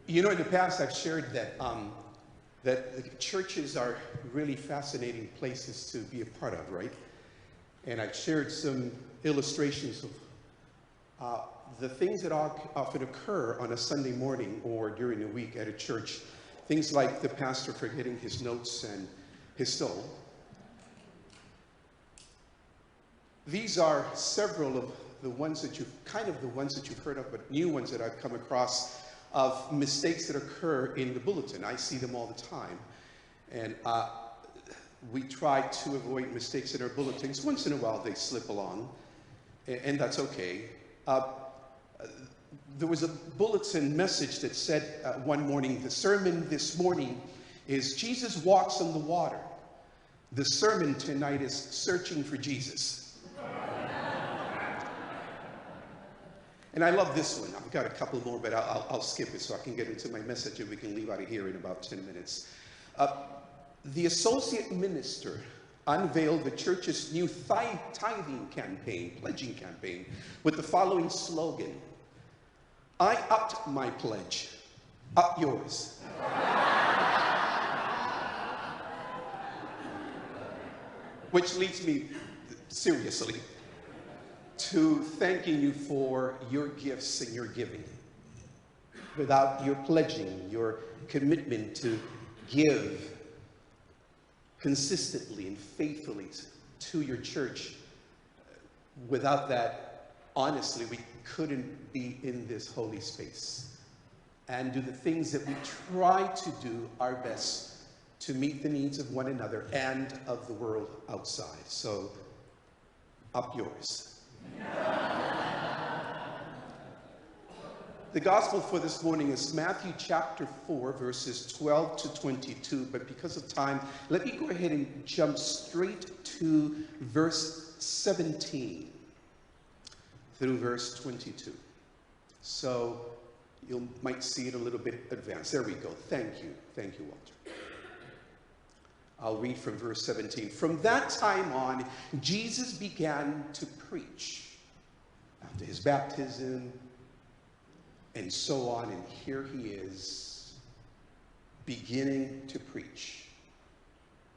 You know, in the past, I've shared that churches are really fascinating places to be a part of, right? And I've shared some illustrations of the things that often occur on a Sunday morning or during the week at a church. Things like the pastor forgetting his notes and his soul. These are several of the ones that you've heard of, but new ones that I've come across of mistakes that occur in the bulletin. I see them all the time. And we try to avoid mistakes in our bulletins. Once in a while they slip along, and that's okay. There was a bulletin message that said one morning, the sermon this morning is Jesus walks on the water. The sermon tonight is searching for Jesus. And I love this one. I've got a couple more, but I'll skip it so I can get into my message and we can leave out of here in about 10 minutes. The associate minister unveiled the church's new tithing campaign, pledging campaign, with the following slogan: I upped my pledge, up yours. Which leads me, seriously, to thanking you for your gifts and your giving. Without your pledging, your commitment to give consistently and faithfully to your church, without that, honestly, we couldn't be in this holy space and do the things that we try to do our best to meet the needs of one another and of the world outside. So, up yours. The gospel for this morning is Matthew chapter 4, verses 12 to 22. But because of time, let me go ahead and jump straight to verse 17 through verse 22. So you might see it a little bit advanced. There we go. Thank you. Thank you, Walter. I'll read from verse 17. From that time on, Jesus began to preach after his baptism and so on. And here he is beginning to preach.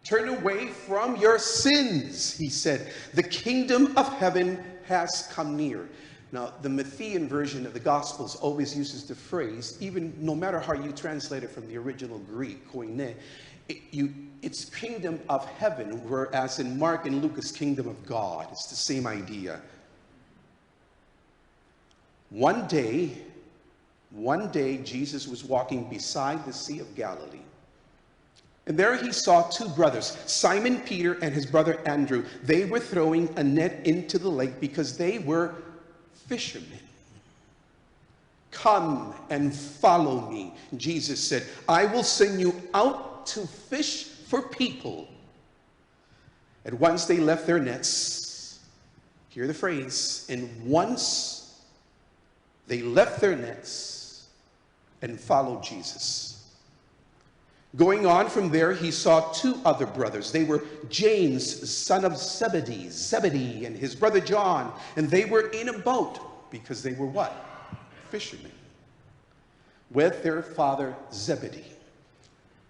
Turn away from your sins, he said. The kingdom of heaven has come near. Now, the Matthean version of the Gospels always uses the phrase, even no matter how you translate it from the original Greek, koine, it's kingdom of heaven, whereas in Mark and Luke, it's kingdom of God. It's the same idea. One day, Jesus was walking beside the Sea of Galilee. And there he saw two brothers, Simon Peter and his brother Andrew. They were throwing a net into the lake because they were fishermen. Come and follow me, Jesus said. I will send you out to fish for people. At once they left their nets. Hear the phrase. And once they left their nets and followed Jesus. Going on from there, he saw two other brothers. They were James, son of Zebedee, and his brother John. And they were in a boat because they were what? Fishermen. With their father Zebedee.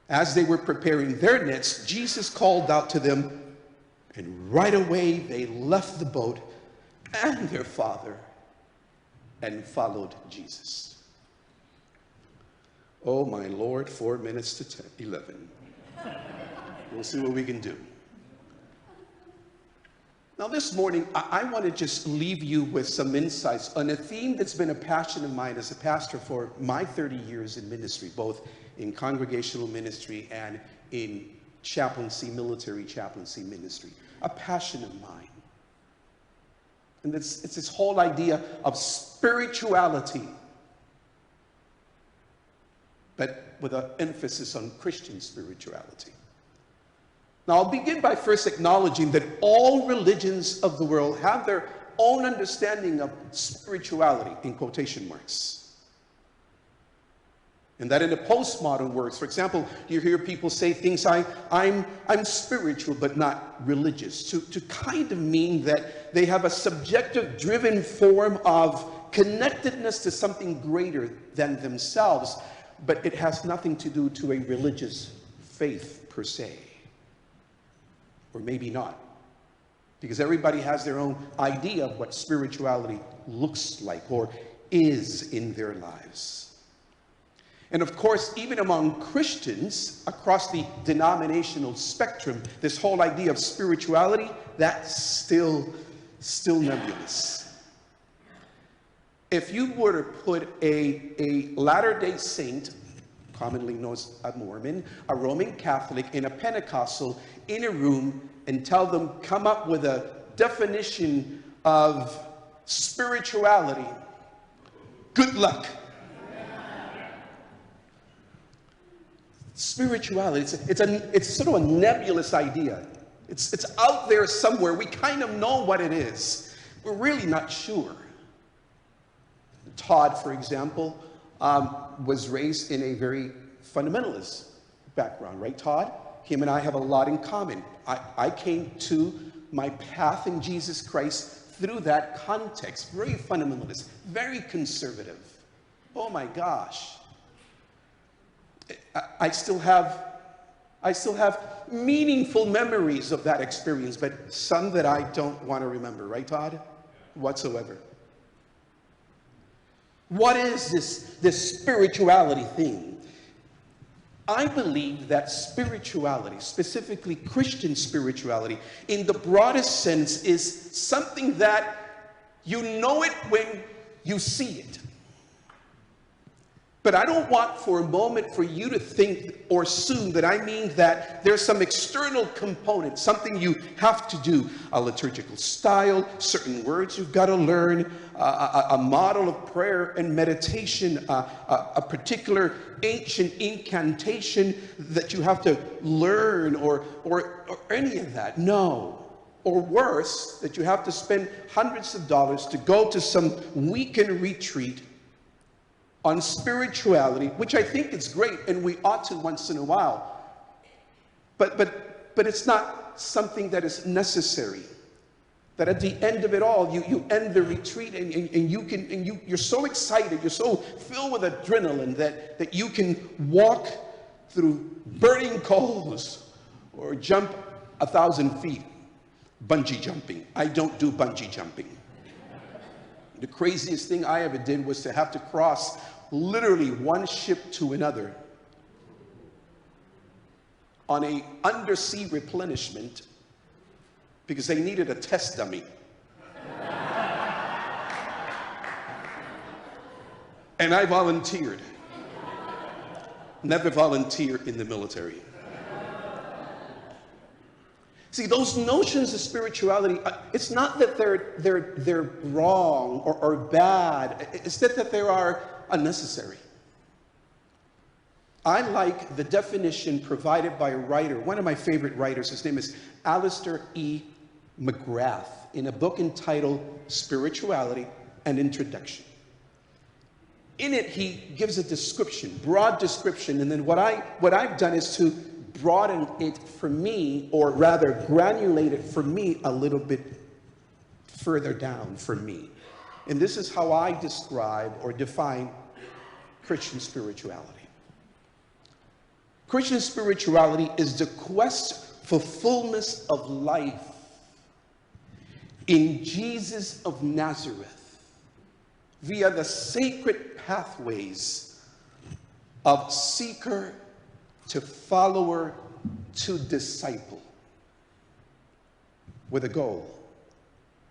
As they were preparing their nets, Jesus called out to them, and right away they left the boat and their father and followed Jesus. Oh my Lord, 4 minutes to 11. We'll see what we can do. Now this morning, I want to just leave you with some insights on a theme that's been a passion of mine as a pastor for my 30 years in ministry, both in congregational ministry and in chaplaincy, military chaplaincy ministry. A passion of mine. And it's this whole idea of spirituality, but with an emphasis on Christian spirituality. Now, I'll begin by first acknowledging that all religions of the world have their own understanding of spirituality, in quotation marks. And that in the postmodern words, for example, you hear people say things like, I'm spiritual but not religious, to kind of mean that they have a subjective driven form of connectedness to something greater than themselves. but it has nothing to do to a religious faith per se. Or maybe not. Because everybody has their own idea of what spirituality looks like or is in their lives. And of course, even among Christians across the denominational spectrum, this whole idea of spirituality, that's still nebulous. If you were to put a Latter-day Saint, commonly known as a Mormon, a Roman Catholic, and a Pentecostal in a room and tell them, come up with a definition of spirituality, good luck. Spirituality, it's sort of a nebulous idea. It's out there somewhere. We kind of know what it is. We're really not sure. Todd, for example, was raised in a very fundamentalist background, right, Todd? Him and I have a lot in common. I came to my path in Jesus Christ through that context. Very fundamentalist, very conservative. Oh my gosh. I still have meaningful memories of that experience, but some that I don't want to remember, right, Todd? Whatsoever. What is this spirituality thing? I believe that spirituality, specifically Christian spirituality, in the broadest sense, is something that you know it when you see it. But I don't want for a moment for you to think or assume that I mean that there's some external component, something you have to do, a liturgical style, certain words you've got to learn, a model of prayer and meditation, a particular ancient incantation that you have to learn or any of that. No. Or worse, that you have to spend hundreds of dollars to go to some weekend retreat on spirituality, which I think is great, and we ought to once in a while. But it's not something that is necessary. That at the end of it all, you end the retreat and you're so excited, you're so filled with adrenaline that you can walk through burning coals or jump 1,000 feet. Bungee jumping. I don't do bungee jumping. The craziest thing I ever did was to have to cross literally one ship to another on a undersea replenishment because they needed a test dummy. And I volunteered. Never volunteer in the military. See, those notions of spirituality, it's not that they're wrong or bad. It's that they are unnecessary. I like the definition provided by a writer, one of my favorite writers. His name is Alistair E. McGrath, in a book entitled Spirituality: An Introduction. In it, he gives a description, broad description, and then what I've done is to broaden it for me, or rather granulate it for me a little bit further down for me. And this is how I describe or define Christian spirituality. Christian spirituality is the quest for fullness of life in Jesus of Nazareth via the sacred pathways of seeker to follower to disciple, with a goal.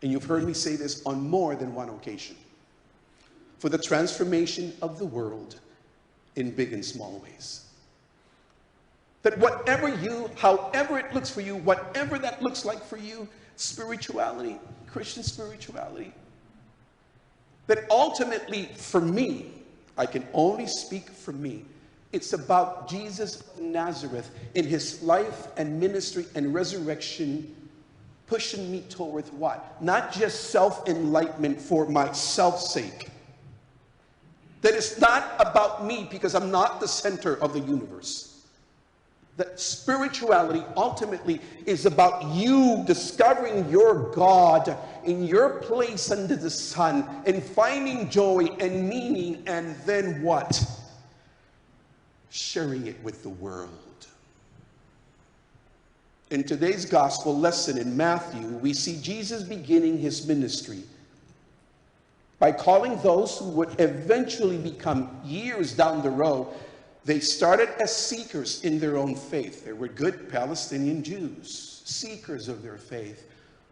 And you've heard me say this on more than one occasion. For the transformation of the world in big and small ways. That however it looks for you, whatever that looks like for you, spirituality, Christian spirituality, that ultimately for me, I can only speak for me, it's about Jesus of Nazareth in his life and ministry and resurrection, pushing me towards what? Not just self-enlightenment for myself's sake. That it's not about me because I'm not the center of the universe. That spirituality ultimately is about you discovering your God in your place under the sun and finding joy and meaning, and then what? sharing it with the world. In today's gospel lesson in Matthew, we see Jesus beginning his ministry by calling those who would eventually become, years down the road, they started as seekers in their own faith. They were good Palestinian Jews, seekers of their faith,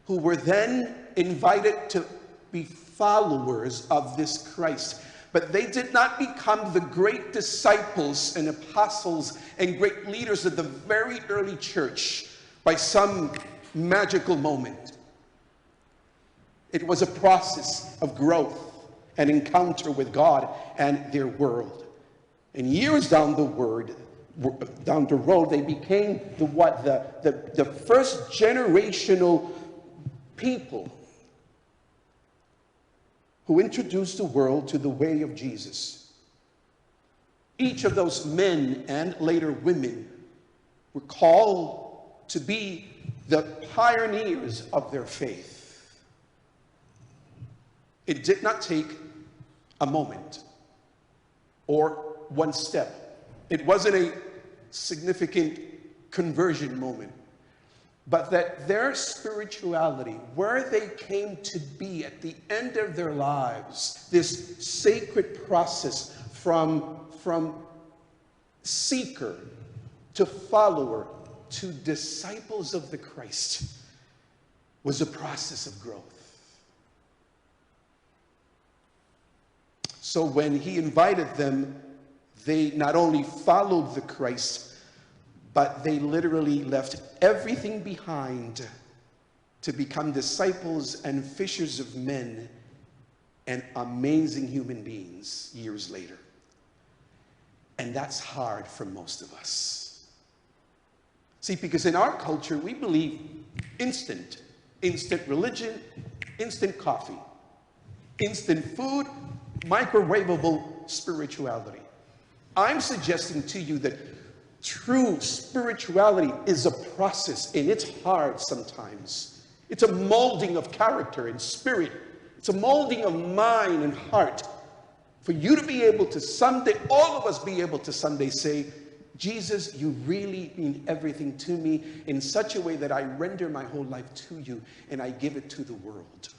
who were then invited to be followers of this Christ. But they did not become the great disciples and apostles and great leaders of the very early church by some magical moment. It was a process of growth and encounter with God and their world. And years down the road, they became the first generational people who introduced the world to the way of Jesus. Each of those men and later women were called to be the pioneers of their faith. It did not take a moment or one step. It wasn't a significant conversion moment, but that their spirituality, where they came to be at the end of their lives, this sacred process from seeker to follower to disciples of the Christ, was a process of growth. So when he invited them, they not only followed the Christ, but they literally left everything behind to become disciples and fishers of men and amazing human beings years later. And that's hard for most of us. See, because in our culture, we believe instant religion, instant coffee, instant food, microwavable spirituality. I'm suggesting to you that true spirituality is a process, and it's hard sometimes. It's a molding of character and spirit. It's a molding of mind and heart for you to be able to someday, all of us be able to someday say, Jesus, you really mean everything to me in such a way that I render my whole life to you and I give it to the world.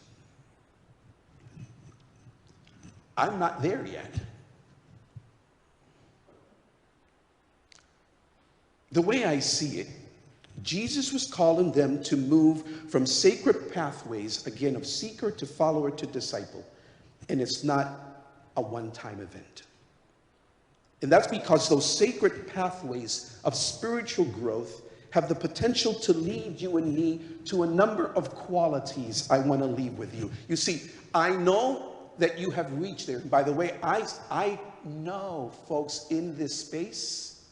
I'm not there yet. The way I see it, Jesus was calling them to move from sacred pathways, again, of seeker to follower to disciple. And it's not a one-time event. And that's because those sacred pathways of spiritual growth have the potential to lead you and me to a number of qualities I want to leave with you. You see, I know that you have reached there. By the way, I know folks in this space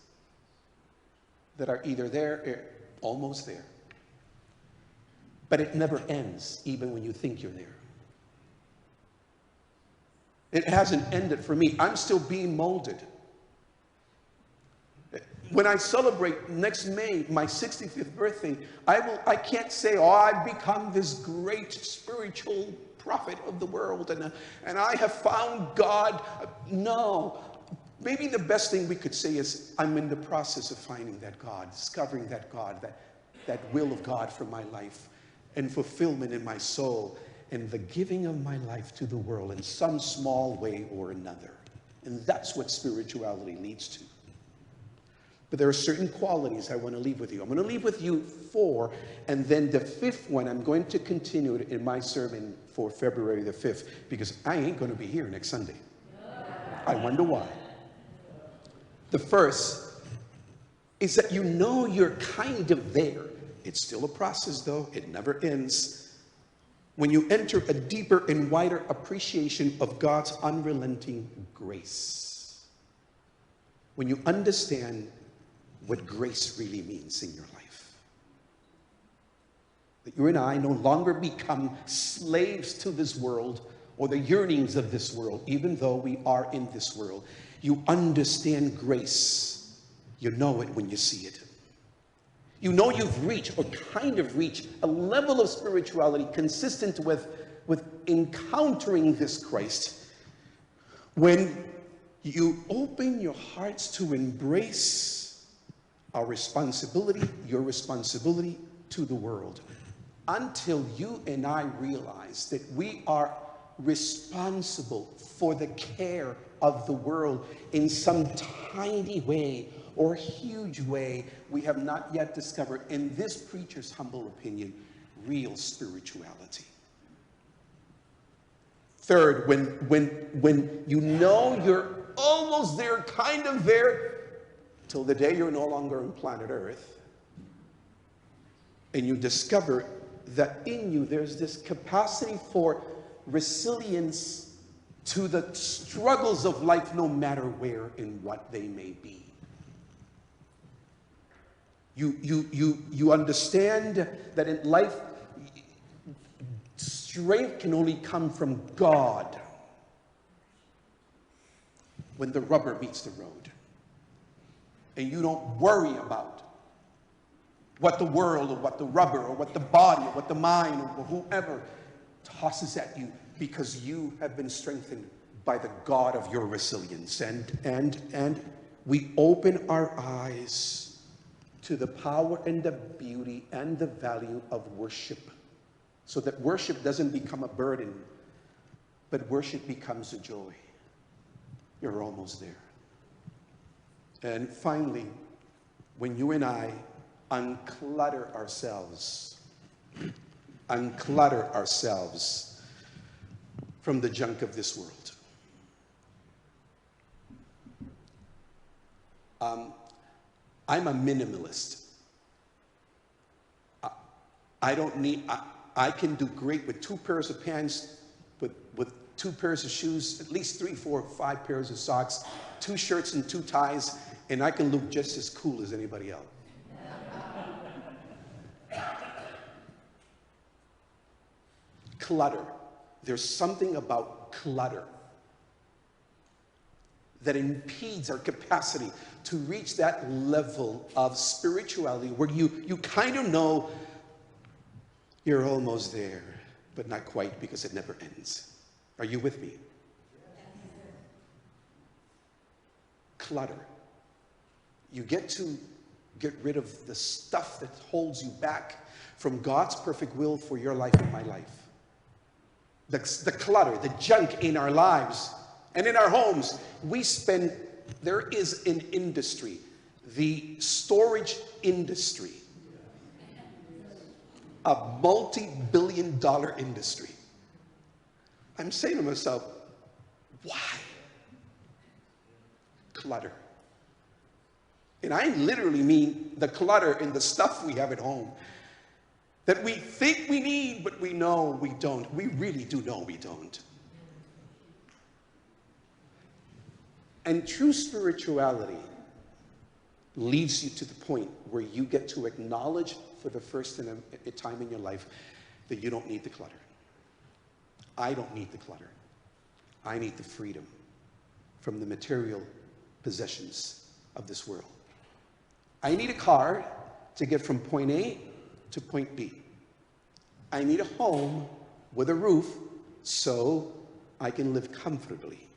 that are either there or almost there. But it never ends, even when you think you're there. It hasn't ended for me. I'm still being molded. When I celebrate next May, my 65th birthday, I can't say, oh, I've become this great spiritual prophet of the world and I have found God. No. Maybe the best thing we could say is I'm in the process of finding that God, discovering that God, that will of God for my life and fulfillment in my soul and the giving of my life to the world in some small way or another. And that's what spirituality leads to. But there are certain qualities I want to leave with you. I'm going to leave with you 4, and then the 5th one, I'm going to continue it in my sermon for February the 5th, because I ain't going to be here next Sunday. I wonder why. The first is that you know you're kind of there. It's still a process, though. It never ends. When you enter a deeper and wider appreciation of God's unrelenting grace. When you understand what grace really means in your life. That you and I no longer become slaves to this world or the yearnings of this world, even though we are in this world. You understand grace. You know it when you see it. You know you've reached, or kind of reached, a level of spirituality consistent with encountering this Christ when You open your hearts to embrace our responsibility, your responsibility to the world, until you and I realize that we are responsible for the care of the world in some tiny way or huge way we have not yet discovered, in this preacher's humble opinion, real spirituality. Third, when you know you're almost there, kind of there, till the day you're no longer on planet Earth, and you discover that in you there's this capacity for resilience to the struggles of life, no matter where and what they may be. You understand that in life, strength can only come from God when the rubber meets the road. And you don't worry about what the world or what the rubber or what the body or what the mind or whoever tosses at you, because you have been strengthened by the God of your resilience. And we open our eyes to the power and the beauty and the value of worship, so that worship doesn't become a burden, but worship becomes a joy. You're almost there. And finally, when you and I unclutter ourselves from the junk of this world. I'm a minimalist. I can do great with 2 pairs of pants, with 2 pairs of shoes, at least 3, 4, 5 pairs of socks, 2 shirts and 2 ties, and I can look just as cool as anybody else. Clutter. There's something about clutter that impedes our capacity to reach that level of spirituality where you kind of know you're almost there, but not quite, because it never ends. Are you with me? Clutter. You get rid of the stuff that holds you back from God's perfect will for your life and my life. The clutter, the junk in our lives and in our homes. There is an industry, the storage industry, a multi-billion-dollar industry. I'm saying to myself, why? Clutter. And I literally mean the clutter in the stuff we have at home that we think we need, but we know we don't. We really do know we don't. And true spirituality leads you to the point where you get to acknowledge for the first time in your life that you don't need the clutter. I don't need the clutter. I need the freedom from the material possessions of this world. I need a car to get from point A to point B. I need a home with a roof so I can live comfortably.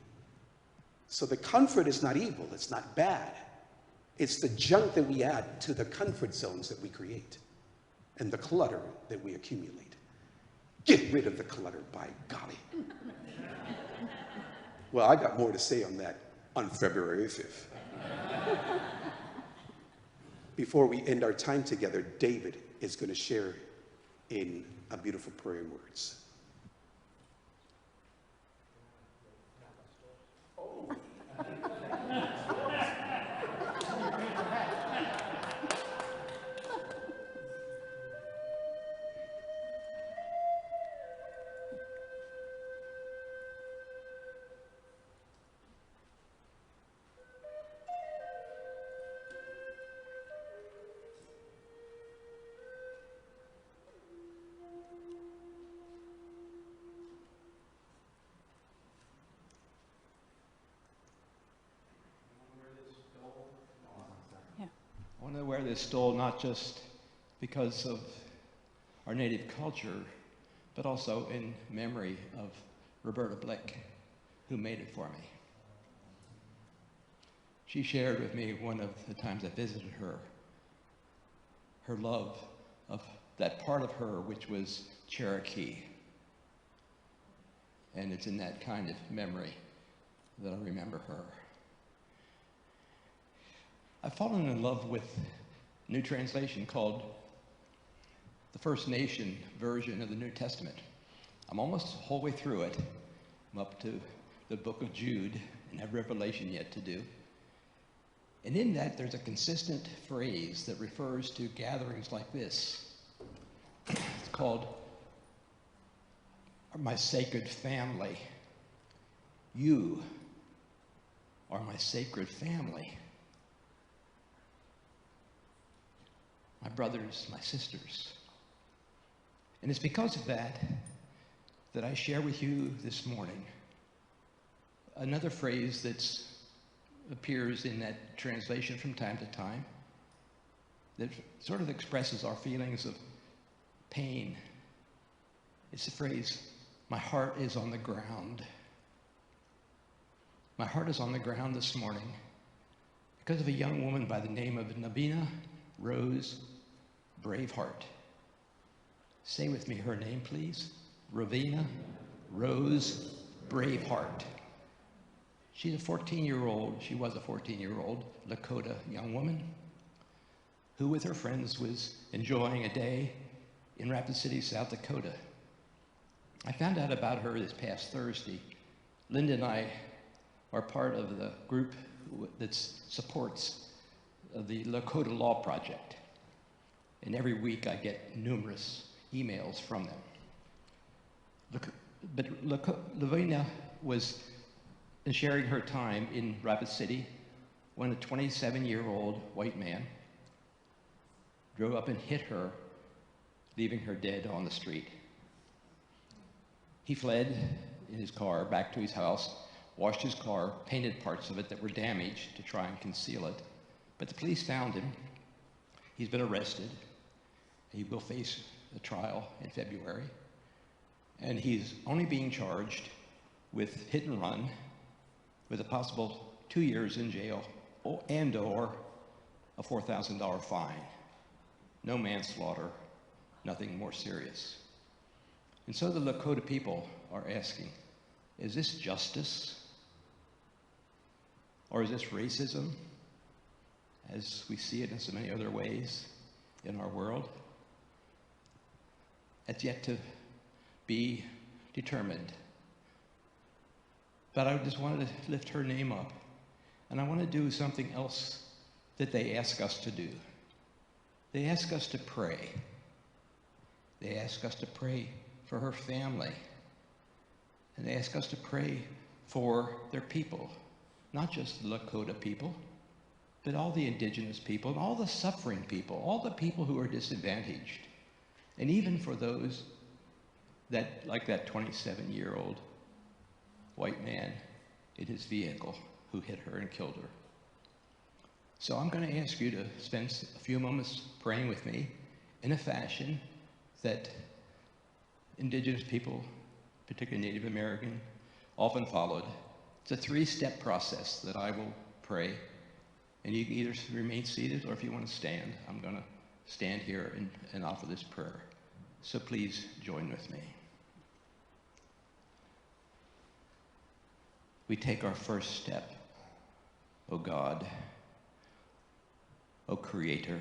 So the comfort is not evil, it's not bad. It's the junk that we add to the comfort zones that we create and the clutter that we accumulate. Get rid of the clutter, by golly. Well, I got more to say on that on February 5th. Before we end our time together, David is going to share in a beautiful prayer and words. I want to wear this stole not just because of our native culture, but also in memory of Roberta Blick, who made it for me. She shared with me one of the times I visited her, her love of that part of her which was Cherokee. And it's in that kind of memory that I remember her. I've fallen in love with a new translation called the First Nation version of the New Testament. I'm almost the whole way through it. I'm up to the book of Jude and have Revelation yet to do. And in that, there's a consistent phrase that refers to gatherings like this. It's called my sacred family. You are my sacred family. My brothers, my sisters. And it's because of that that I share with you this morning another phrase that appears in that translation from time to time that sort of expresses our feelings of pain. It's the phrase, my heart is on the ground. My heart is on the ground this morning because of a young woman by the name of Nabina Rose Braveheart. Say with me her name, please. Ravina Rose Braveheart. She's a 14-year-old, she was a 14-year-old Lakota young woman who with her friends was enjoying a day in Rapid City, South Dakota. I found out about her this past Thursday. Linda and I are part of the group that supports the Lakota Law Project. And every week I get numerous emails from them. But Lavina was sharing her time in Rapid City when a 27-year-old white man drove up and hit her, leaving her dead on the street. He fled in his car back to his house, washed his car, painted parts of it that were damaged to try and conceal it. But the police found him. He's been arrested. He will face a trial in February. And he's only being charged with hit and run with a possible 2 years in jail and or a $4,000 fine. No manslaughter, nothing more serious. And so the Lakota people are asking, is this justice? Or is this racism, as we see it in so many other ways in our world? It's yet to be determined. But I just wanted to lift her name up. And I want to do something else that they ask us to do. They ask us to pray. They ask us to pray for her family. And they ask us to pray for their people. Not just the Lakota people, but all the indigenous people, and all the suffering people, all the people who are disadvantaged. And even for those that, like that 27-year-old white man in his vehicle who hit her and killed her. So I'm going to ask you to spend a few moments praying with me in a fashion that indigenous people, particularly Native American, often followed. It's a three-step process that I will pray. And you can either remain seated or if you want to stand, I'm going to stand here and offer this prayer. So please join with me. We take our first step, O God, O Creator,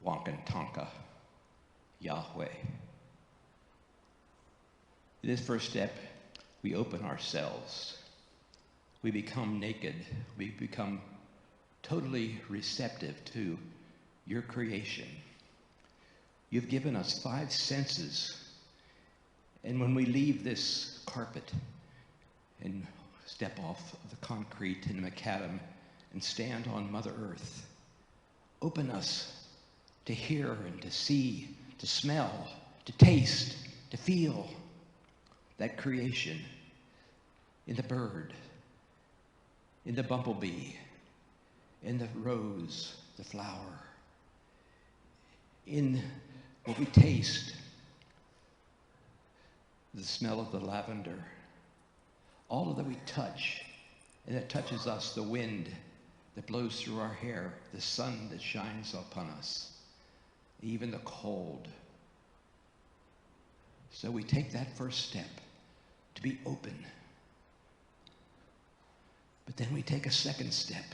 Wankantanka, Yahweh. In this first step, we open ourselves. We become naked. We become totally receptive to your creation. You've given us 5 senses. And when we leave this carpet and step off of the concrete and macadam and stand on Mother Earth, open us to hear and to see, to smell, to taste, to feel that creation in the bird, in the bumblebee, in the rose, the flower, in what we taste, the smell of the lavender, all of that we touch, and that touches us, the wind that blows through our hair, the sun that shines upon us, even the cold. So we take that first step to be open. But then we take a second step.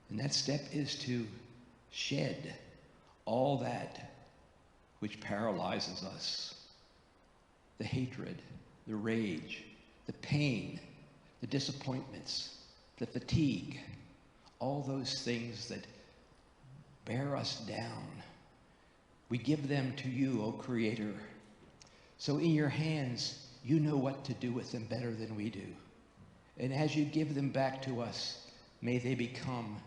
And that step is to shed all that which paralyzes us. The hatred, the rage, the pain, the disappointments, the fatigue, all those things that bear us down. We give them to you, O Creator. So in your hands, you know what to do with them better than we do. And as you give them back to us, may they become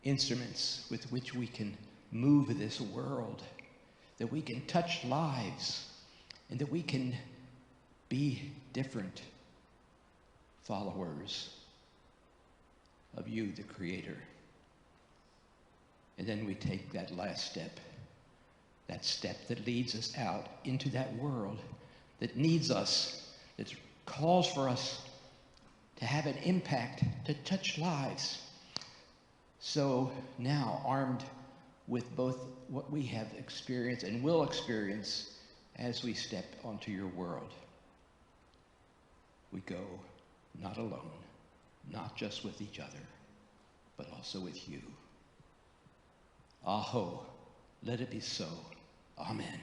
instruments with which we can move this world, that we can touch lives, and that we can be different followers of you, the Creator. And then we take that last step, that step that leads us out into that world that needs us, that calls for us to have an impact, to touch lives. So now, armed with both what we have experienced and will experience as we step onto your world, we go not alone, not just with each other, but also with you. Aho, let it be so. Amen.